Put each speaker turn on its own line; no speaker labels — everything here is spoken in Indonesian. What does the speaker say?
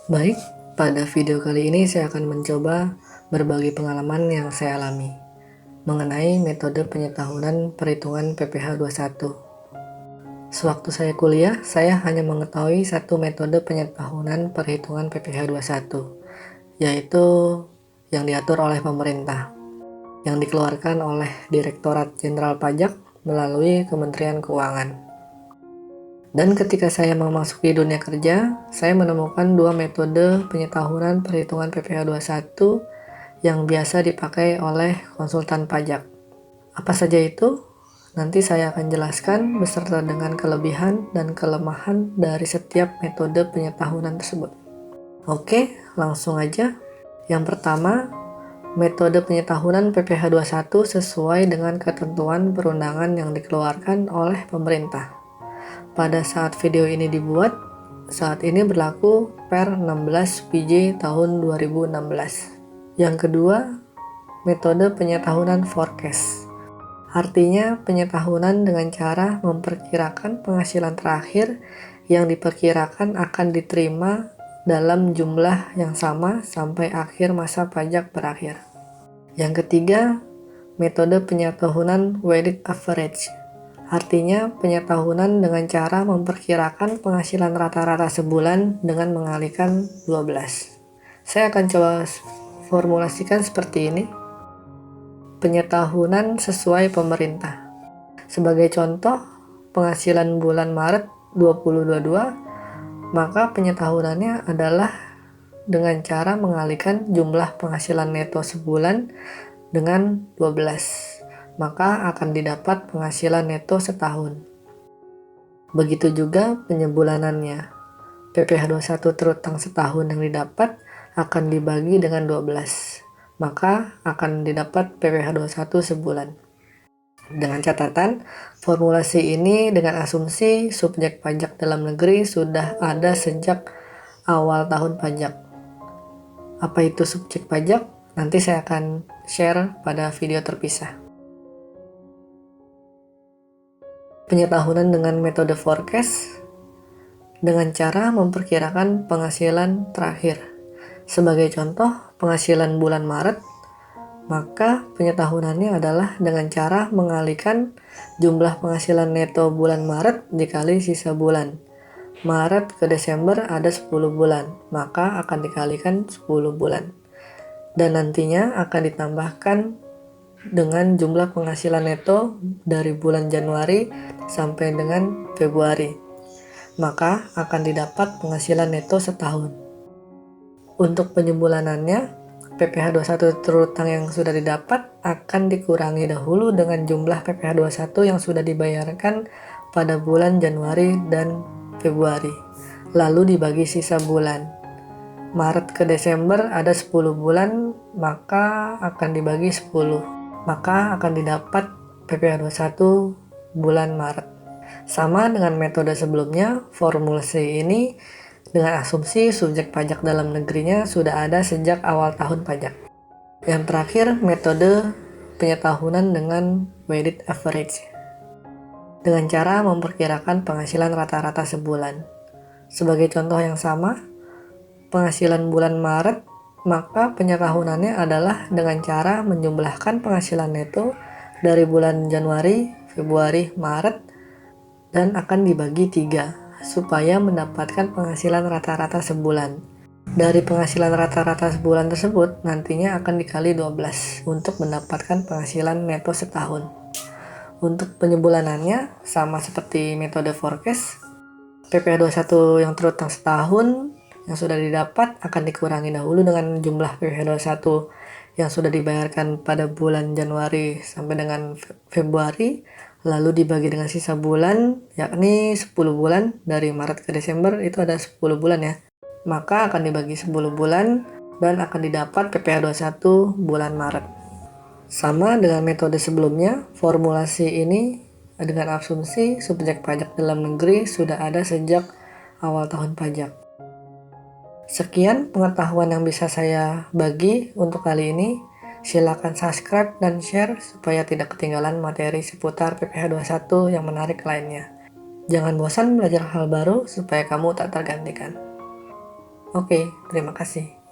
Baik, pada video kali ini saya akan mencoba berbagi pengalaman yang saya alami mengenai metode penyetahunan perhitungan PPh 21. Sewaktu saya kuliah, saya hanya mengetahui satu metode penyetahunan perhitungan PPh 21, yaitu yang diatur oleh pemerintah, yang dikeluarkan oleh Direktorat Jenderal Pajak melalui Kementerian Keuangan. Dan ketika saya memasuki dunia kerja, saya menemukan dua metode penyetahunan perhitungan PPh 21 yang biasa dipakai oleh konsultan pajak. Apa saja itu? Nanti saya akan jelaskan beserta dengan kelebihan dan kelemahan dari setiap metode penyetahunan tersebut. Oke, langsung aja. Yang pertama, metode penyetahunan PPh 21 sesuai dengan ketentuan perundangan yang dikeluarkan oleh pemerintah. Pada saat video ini dibuat, saat ini berlaku per 16 PJ tahun 2016. Yang kedua, metode penyetahunan forecast. Artinya penyetahunan dengan cara memperkirakan penghasilan terakhir yang diperkirakan akan diterima dalam jumlah yang sama sampai akhir masa pajak berakhir. Yang ketiga, metode penyetahunan weighted average. Artinya penyetahunan dengan cara memperkirakan penghasilan rata-rata sebulan dengan mengalikan 12. Saya akan coba formulasikan seperti ini. Penyetahunan sesuai pemerintah. Sebagai contoh, penghasilan bulan Maret 2022, maka penyetahunannya adalah dengan cara mengalihkan jumlah penghasilan neto sebulan dengan 12. Maka akan didapat penghasilan neto setahun. Begitu juga penyebulanannya. PPh 21 terutang setahun yang didapat akan dibagi dengan 12. Maka akan didapat PPh 21 sebulan. Dengan catatan, formulasi ini dengan asumsi subjek pajak dalam negeri sudah ada sejak awal tahun pajak. Apa itu subjek pajak? Nanti saya akan share pada video terpisah. Penyetahunan dengan metode forecast dengan cara memperkirakan penghasilan terakhir. Sebagai contoh, penghasilan bulan Maret, maka penyetahunannya adalah dengan cara mengalihkan jumlah penghasilan neto bulan Maret dikali sisa bulan. Maret ke Desember ada 10 bulan, maka akan dikalikan 10 bulan. Dan nantinya akan ditambahkan dengan jumlah penghasilan neto dari bulan Januari sampai dengan Februari, maka akan didapat penghasilan neto setahun. Untuk penyebulanannya, PPh 21 terutang yang sudah didapat akan dikurangi dahulu dengan jumlah PPh 21 yang sudah dibayarkan pada bulan Januari dan Februari, lalu dibagi sisa bulan. Maret ke Desember ada 10 bulan, maka akan dibagi 10. Maka akan didapat PPh 21 bulan Maret. Sama dengan metode sebelumnya, formulasi ini dengan asumsi subjek pajak dalam negerinya sudah ada sejak awal tahun pajak. Yang terakhir, metode penyetahunan dengan weighted average. Dengan cara memperkirakan penghasilan rata-rata sebulan. Sebagai contoh yang sama, penghasilan bulan Maret, maka penyetahunannya adalah dengan cara menjumlahkan penghasilan neto dari bulan Januari, Februari, Maret, dan akan dibagi 3 supaya mendapatkan penghasilan rata-rata sebulan. Dari penghasilan rata-rata sebulan tersebut nantinya akan dikali 12 untuk mendapatkan penghasilan neto setahun. Untuk penyebulanannya sama seperti metode forecast, PPh 21 yang terutang setahun yang sudah didapat akan dikurangi dahulu dengan jumlah PPh 21 yang sudah dibayarkan pada bulan Januari sampai dengan Februari, lalu dibagi dengan sisa bulan, yakni 10 bulan dari Maret ke Desember itu ada 10 bulan ya. Maka akan dibagi 10 bulan dan akan didapat PPh 21 bulan Maret. Sama dengan metode sebelumnya, formulasi ini dengan asumsi subjek pajak dalam negeri sudah ada sejak awal tahun pajak. Sekian pengetahuan yang bisa saya bagi untuk kali ini. Silakan subscribe dan share supaya tidak ketinggalan materi seputar PPh 21 yang menarik lainnya. Jangan bosan belajar hal baru supaya kamu tak tergantikan. Oke, terima kasih.